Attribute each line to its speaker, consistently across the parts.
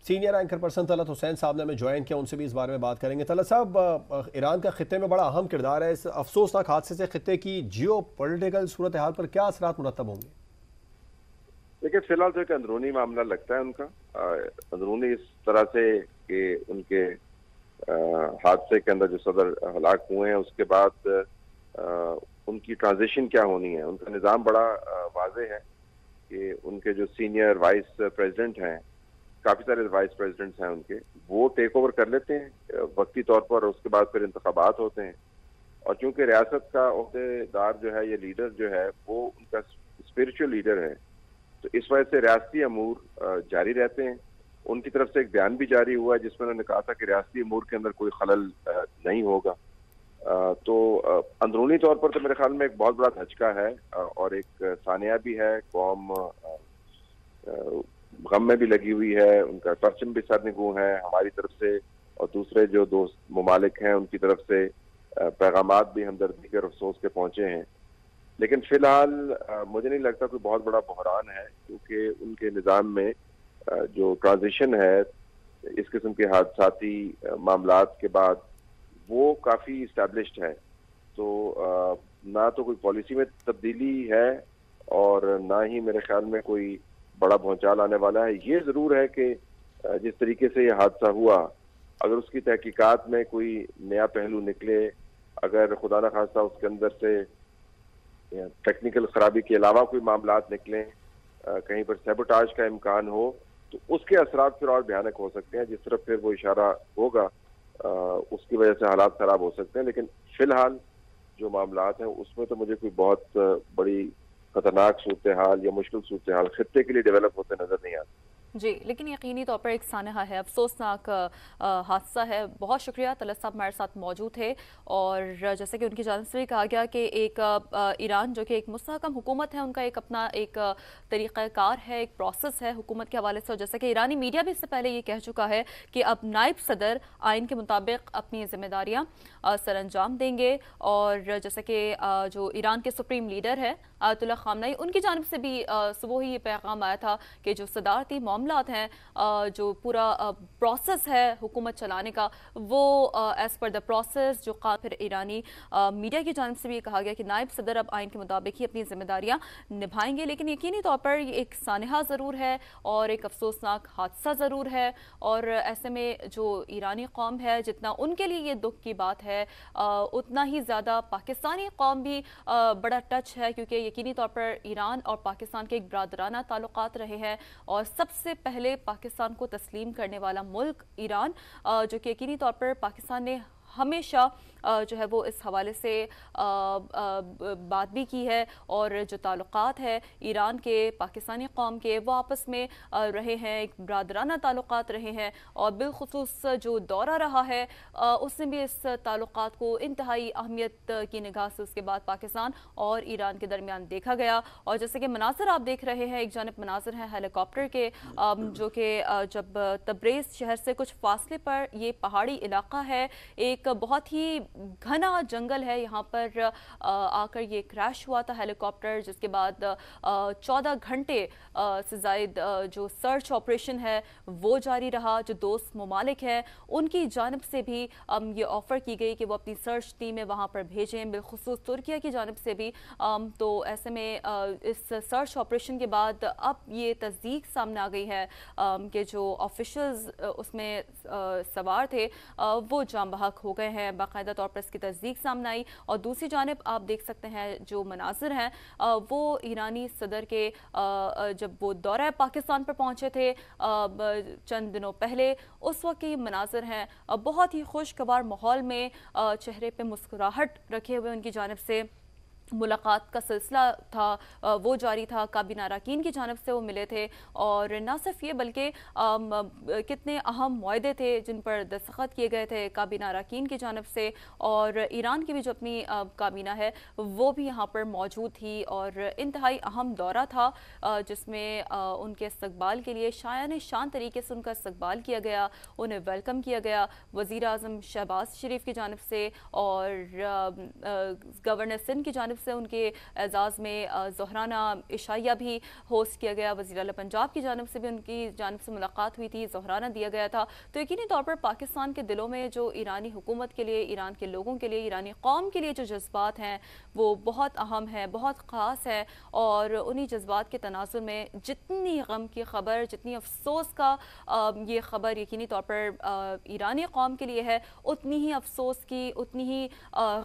Speaker 1: Senior anchor person Talat حسین صاحب نے ہمیں جوائن کیا، ان سے بھی اس بارے میں بات کریں گے۔ طلعت صاحب، ایران کا خطے میں بڑا اہم کردار ہے، اس افسوسناک حادثے سے خطے کی جیو پولیٹیکل صورتحال پر کیا اثرات مرتب ہوں گے؟
Speaker 2: دیکھیے، فی الحال تو ایک اندرونی معاملہ لگتا ہے ان کا، اندرونی اس طرح سے کہ ان کے حادثے کے اندر جو صدر ہلاک ہوئے ہیں اس کے بعد ان کی ٹرانزیشن کیا ہونی ہے۔ ان کا نظام بڑا واضح ہے کہ ان کے جو سینئر وائس پریزیڈنٹ ہیں، کافی سارے وائس پریزیڈنٹس ہیں ان کے، وہ ٹیک اوور کر لیتے ہیں وقتی طور پر، اور اس کے بعد پھر انتخابات ہوتے ہیں۔ اور چونکہ ریاست کا عہدے دار جو ہے، یہ لیڈر جو ہے، وہ ان کا اسپرچل لیڈر ہے، تو اس وجہ سے ریاستی امور جاری رہتے ہیں۔ ان کی طرف سے ایک بیان بھی جاری ہوا ہے جس میں انہوں نے کہا تھا کہ ریاستی امور کے اندر کوئی خلل نہیں ہوگا۔ تو اندرونی طور پر تو میرے خیال میں ایک بہت بڑا دھچکا ہے اور ایک سانحہ بھی ہے۔ قوم غم میں بھی لگی ہوئی ہے، ان کا پرچم بھی سرنگوں ہے ہماری طرف سے، اور دوسرے جو دوست ممالک ہیں ان کی طرف سے پیغامات بھی ہمدردی کے اور افسوس کے پہنچے ہیں۔ لیکن فی الحال مجھے نہیں لگتا کوئی بہت بڑا بحران ہے، کیونکہ ان کے نظام میں جو ٹرانزیشن ہے اس قسم کے حادثاتی معاملات کے بعد وہ کافی اسٹیبلشڈ ہے۔ تو نہ تو کوئی پالیسی میں تبدیلی ہے اور نہ ہی میرے خیال میں کوئی بڑا بھونچال آنے والا ہے۔ یہ ضرور ہے کہ جس طریقے سے یہ حادثہ ہوا، اگر اس کی تحقیقات میں کوئی نیا پہلو نکلے، اگر خدا نخواستہ اس کے اندر سے ٹیکنیکل خرابی کے علاوہ کوئی معاملات نکلیں، کہیں پر سیبوٹاج کا امکان ہو، تو اس کے اثرات پھر اور بھیانک ہو سکتے ہیں۔ جس طرف پھر وہ اشارہ ہوگا اس کی وجہ سے حالات خراب ہو سکتے ہیں۔ لیکن فی الحال جو معاملات ہیں اس میں تو مجھے کوئی بہت بڑی خطرناک صورتحال یا مشکل صورتحال خطے کے لیے ڈیولپ ہوتے نظر نہیں آتے۔
Speaker 3: جی، لیکن یقینی طور پر ایک سانحہ ہے، افسوسناک حادثہ ہے۔ بہت شکریہ، طلعت صاحب ہمارے ساتھ موجود تھے، اور جیسے کہ ان کی جانب سے بھی کہا گیا کہ ایک ایران جو کہ ایک مستحکم حکومت ہے، ان کا ایک اپنا ایک طریقہ کار ہے، ایک پروسیس ہے حکومت کے حوالے سے، اور جیسے کہ ایرانی میڈیا بھی اس سے پہلے یہ کہہ چکا ہے کہ اب نائب صدر آئین کے مطابق اپنی ذمہ داریاں سر انجام دیں گے۔ اور جیسے کہ جو ایران کے سپریم لیڈر ہے آیت اللہ خامنئی، ان کی جانب سے بھی صبح ہی یہ پیغام آیا تھا کہ جو صدارتی معاملات ہیں، جو پورا پروسیس ہے حکومت چلانے کا، وہ ایز پر دا پروسیس جو پھر ایرانی میڈیا کی جانب سے بھی یہ کہا گیا کہ نائب صدر اب آئین کے مطابق ہی اپنی ذمہ داریاں نبھائیں گے۔ لیکن یقینی طور پر یہ ایک سانحہ ضرور ہے اور ایک افسوسناک حادثہ ضرور ہے، اور ایسے میں جو ایرانی قوم ہے، جتنا ان کے لیے یہ دکھ کی بات ہے، اتنا ہی زیادہ پاکستانی قوم بھی بڑا ٹچ ہے، کیونکہ یقینی طور پر ایران اور پاکستان کے ایک برادرانہ تعلقات رہے ہیں، اور سب سے پہلے پاکستان کو تسلیم کرنے والا ملک ایران، جو کہ یقینی طور پر پاکستان نے ہمیشہ جو ہے وہ اس حوالے سے بات بھی کی ہے، اور جو تعلقات ہے ایران کے پاکستانی قوم کے، وہ آپس میں رہے ہیں، ایک برادرانہ تعلقات رہے ہیں، اور بالخصوص جو دورہ رہا ہے اس نے بھی اس تعلقات کو انتہائی اہمیت کی نگاہ سے اس کے بعد پاکستان اور ایران کے درمیان دیکھا گیا۔ اور جیسے کہ مناظر آپ دیکھ رہے ہیں، ایک جانب مناظر ہیں ہیلی کاپٹر کے، جو کہ جب تبریز شہر سے کچھ فاصلے پر یہ پہاڑی علاقہ ہے، ایک بہت ہی گھنا جنگل ہے، یہاں پر آ کر یہ کریش ہوا تھا ہیلی کاپٹر، جس کے بعد 14 گھنٹے سے زائد جو سرچ آپریشن ہے وہ جاری رہا۔ جو دوست ممالک ہیں ان کی جانب سے بھی یہ آفر کی گئی کہ وہ اپنی سرچ ٹیمیں وہاں پر بھیجیں، بالخصوص ترکیہ کی جانب سے بھی۔ تو ایسے میں اس سرچ آپریشن کے بعد اب یہ تصدیق سامنے آ گئی ہے کہ جو آفیشلز اس میں سوار تھے وہ جاں بحق ہو گئے ہیں، باقاعدہ طور پر اس کی تصدیق سامنے آئی۔ اور دوسری جانب آپ دیکھ سکتے ہیں جو مناظر ہیں وہ ایرانی صدر کے جب وہ دورہ پاکستان پر پہنچے تھے چند دنوں پہلے، اس وقت کے یہ مناظر ہیں، بہت ہی خوشگوار ماحول میں چہرے پہ مسکراہٹ رکھے ہوئے ان کی جانب سے ملاقات کا سلسلہ تھا وہ جاری تھا، کابینہ اراکین کی جانب سے وہ ملے تھے، اور نہ صرف یہ بلکہ کتنے اہم معاہدے تھے جن پر دستخط کیے گئے تھے کابینہ اراکین کی جانب سے، اور ایران کی بھی جو اپنی کابینہ ہے وہ بھی یہاں پر موجود تھی، اور انتہائی اہم دورہ تھا جس میں ان کے استقبال کے لیے شان طریقے سے ان کا استقبال کیا گیا، انہیں ویلکم کیا گیا وزیر اعظم شہباز شریف کی جانب سے اور گورنر سندھ کی جانب جانب سے ان کے اعزاز میں ظہرانہ عشائیہ بھی ہوسٹ کیا گیا، وزیر اعلیٰ پنجاب کی جانب سے بھی ان کی جانب سے ملاقات ہوئی تھی، ظہرانہ دیا گیا تھا۔ تو یقینی طور پر پاکستان کے دلوں میں جو ایرانی حکومت کے لیے، ایران کے لوگوں کے لیے، ایرانی قوم کے لیے جو جذبات ہیں وہ بہت اہم ہے، بہت خاص ہے، اور انہی جذبات کے تناظر میں جتنی غم کی خبر، جتنی افسوس کا یہ خبر یقینی طور پر ایرانی قوم کے لیے ہے، اتنی ہی افسوس کی، اتنی ہی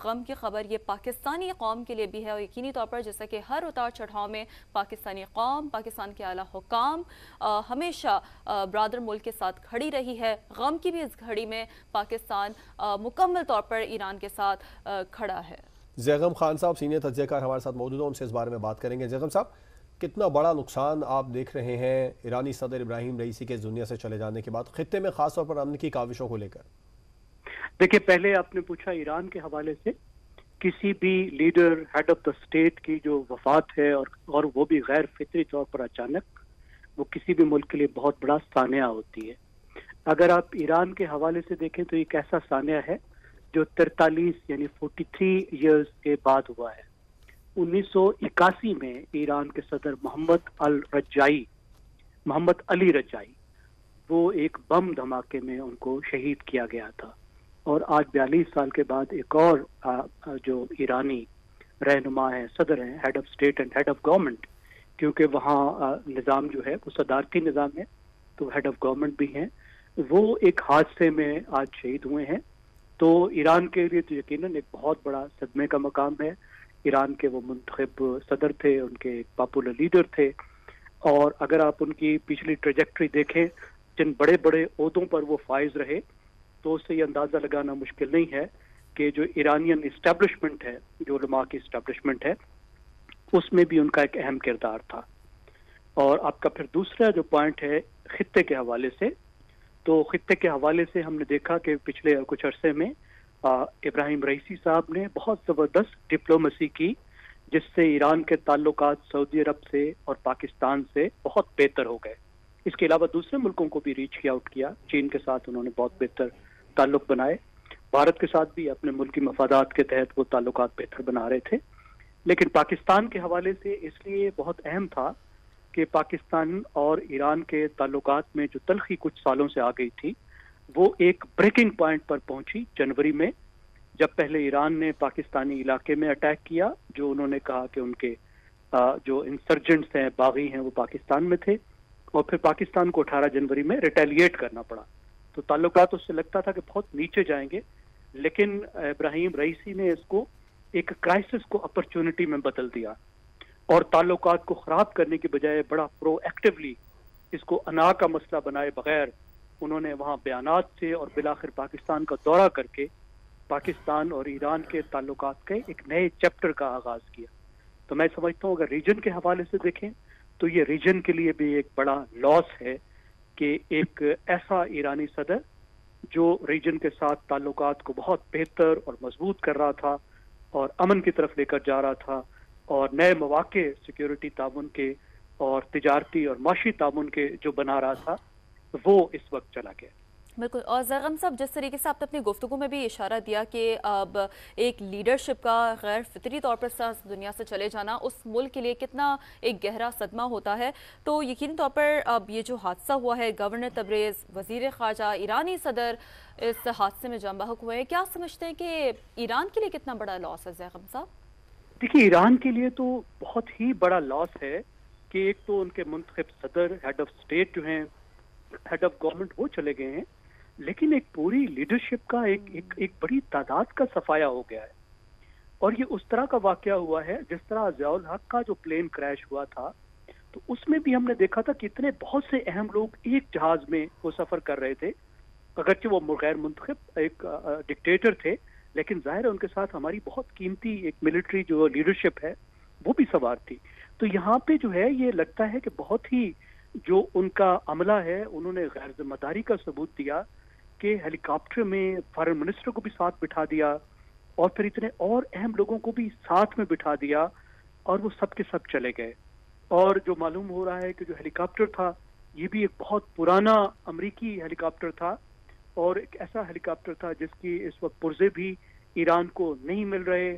Speaker 3: غم کی خبر یہ پاکستانی قوم کے لیے بھی ہے۔ اور یقینی طور پر جیسا کہ ہر اتار چڑھاؤ میں پاکستانی قوم، پاکستان کے اعلیٰ حکام ہمیشہ برادر ملک کے ساتھ کھڑی رہی ہے، غم کی بھی اس گھڑی میں پاکستان مکمل طور پر ایران کے ساتھ کھڑا ہے۔
Speaker 1: زیغم خان صاحب سینئر تجزیہ کار ہمارے ساتھ موجود ہیں، ان سے اس بارے میں بات کریں گے۔ زیغم صاحب، کتنا بڑا نقصان آپ دیکھ رہے ہیں ایرانی صدر ابراہیم رئیسی کے اس دنیا سے چلے جانے کے بعد خطے میں، خاص طور پر امن کی کاوشوں کو لے کر؟
Speaker 4: دیکھیں، پہلے آپ نے پوچھا ایران کے حوالے سے، کسی بھی leader, head of the state کی جو وفات ہے اور وہ بھی غیر فطری طور پر اچانک، وہ کسی بھی ملک کے لیے بہت بڑا سانحہ ہوتی ہے۔ اگر آپ ایران کے حوالے سے دیکھیں تو ایک ایسا سانحہ ہے جو 43 یعنی 43 ایئرز کے بعد ہوا ہے۔ 1981 میں ایران کے صدر محمد علی رجائی، وہ ایک بم دھماکے میں ان کو شہید کیا گیا تھا، اور آج 42 سال کے بعد ایک اور جو ایرانی رہنما ہے، صدر ہیں، head of state and head of government, کیونکہ وہاں نظام جو ہے وہ صدارتی نظام ہے تو ہیڈ آف گورنمنٹ بھی ہیں، وہ ایک حادثے میں آج شہید ہوئے ہیں۔ تو ایران کے لیے تو یقیناً ایک بہت بڑا صدمے کا مقام ہے۔ ایران کے وہ منتخب صدر تھے، ان کے ایک پاپولر لیڈر تھے، اور اگر آپ ان کی پچھلی ٹریجیکٹری دیکھیں، جن بڑے بڑے عہدوں پر وہ فائز رہے، تو اس سے یہ اندازہ لگانا مشکل نہیں ہے کہ جو ایرانین اسٹیبلشمنٹ ہے، جو علماء کی اسٹیبلشمنٹ ہے، اس میں بھی ان کا ایک اہم کردار تھا۔ اور آپ کا پھر دوسرا جو پوائنٹ ہے خطے کے حوالے سے، تو خطے کے حوالے سے ہم نے دیکھا کہ پچھلے کچھ عرصے میں ابراہیم رئیسی صاحب نے بہت زبردست ڈپلومیسی کی، جس سے ایران کے تعلقات سعودی عرب سے اور پاکستان سے بہت بہتر ہو گئے۔ اس کے علاوہ دوسرے ملکوں کو بھی ریچ آؤٹ کیا، چین کے ساتھ انہوں نے بہت بہتر تعلق بنائے، بھارت کے ساتھ بھی اپنے ملکی مفادات کے تحت وہ تعلقات بہتر بنا رہے تھے۔ لیکن پاکستان کے حوالے سے اس لیے بہت اہم تھا کہ پاکستان اور ایران کے تعلقات میں جو تلخی کچھ سالوں سے آ گئی تھی، وہ ایک بریکنگ پوائنٹ پر پہنچی جنوری میں، جب پہلے ایران نے پاکستانی علاقے میں اٹیک کیا، جو انہوں نے کہا کہ ان کے جو انسرجنٹس ہیں، باغی ہیں، وہ پاکستان میں تھے، اور پھر پاکستان کو 18 جنوری میں ریٹیلیٹ کرنا پڑا۔ تو تعلقات اس سے لگتا تھا کہ بہت نیچے جائیں گے، لیکن ابراہیم رئیسی نے اس کو ایک کرائسس کو اپرچونٹی میں بدل دیا، اور تعلقات کو خراب کرنے کی بجائے بڑا پرو ایکٹیولی اس کو انا کا مسئلہ بنائے بغیر انہوں نے وہاں بیانات سے اور بالآخر پاکستان کا دورہ کر کے پاکستان اور ایران کے تعلقات کے ایک نئے چیپٹر کا آغاز کیا۔ تو میں سمجھتا ہوں اگر ریجن کے حوالے سے دیکھیں تو یہ ریجن کے لیے بھی ایک بڑا لاس ہے کہ ایک ایسا ایرانی صدر جو ریجن کے ساتھ تعلقات کو بہت بہتر اور مضبوط کر رہا تھا اور امن کی طرف لے کر جا رہا تھا اور نئے مواقع سیکیورٹی تعاون کے اور تجارتی اور معاشی تعاون کے جو بنا رہا تھا، وہ اس وقت چلا گیا۔
Speaker 3: بالکل، اور زیغم صاحب جس طریقے سے آپ نے اپنی گفتگو میں بھی اشارہ دیا کہ اب ایک لیڈرشپ کا غیر فطری طور پر دنیا سے چلے جانا اس ملک کے لیے کتنا ایک گہرا صدمہ ہوتا ہے، تو یقینی طور پر اب یہ جو حادثہ ہوا ہے، گورنر تبریز، وزیر خارجہ، ایرانی صدر اس حادثے میں جاں بحق ہوئے ہیں، کیا سمجھتے ہیں کہ ایران کے لیے کتنا بڑا لاس ہے زیغم صاحب؟
Speaker 4: دیکھیے، ایران کے لیے تو بہت ہی بڑا لاس ہے کہ ایک تو ان کے منتخب صدر، ہیڈ آف اسٹیٹ جو ہیں، ہیڈ آف گورنمنٹ، وہ چلے گئے ہیں، لیکن ایک پوری لیڈرشپ کا ایک بڑی تعداد کا صفایا ہو گیا ہے۔ اور یہ اس طرح کا واقعہ ہوا ہے جس طرح ضیاء الحق کا جو پلین کریش ہوا تھا، تو اس میں بھی ہم نے دیکھا تھا کہ اتنے بہت سے اہم لوگ ایک جہاز میں وہ سفر کر رہے تھے، اگرچہ وہ غیر منتخب ایک ڈکٹیٹر تھے، لیکن ظاہر ہے ان کے ساتھ ہماری بہت قیمتی ایک ملٹری جو لیڈرشپ ہے وہ بھی سوار تھی۔ تو یہاں پہ جو ہے یہ لگتا ہے کہ بہت ہی جو ان کا عملہ ہے، انہوں نے غیر ذمہ داری کا ثبوت دیا کہ ہیلی کاپٹر میں فارن منسٹر کو بھی ساتھ بٹھا دیا اور پھر اتنے اور اہم لوگوں کو بھی ساتھ میں بٹھا دیا، اور وہ سب کے سب چلے گئے۔ اور جو معلوم ہو رہا ہے کہ جو ہیلی کاپٹر تھا یہ بھی ایک بہت پرانا امریکی ہیلی کاپٹر تھا، اور ایک ایسا ہیلی کاپٹر تھا جس کی اس وقت پرزے بھی ایران کو نہیں مل رہے،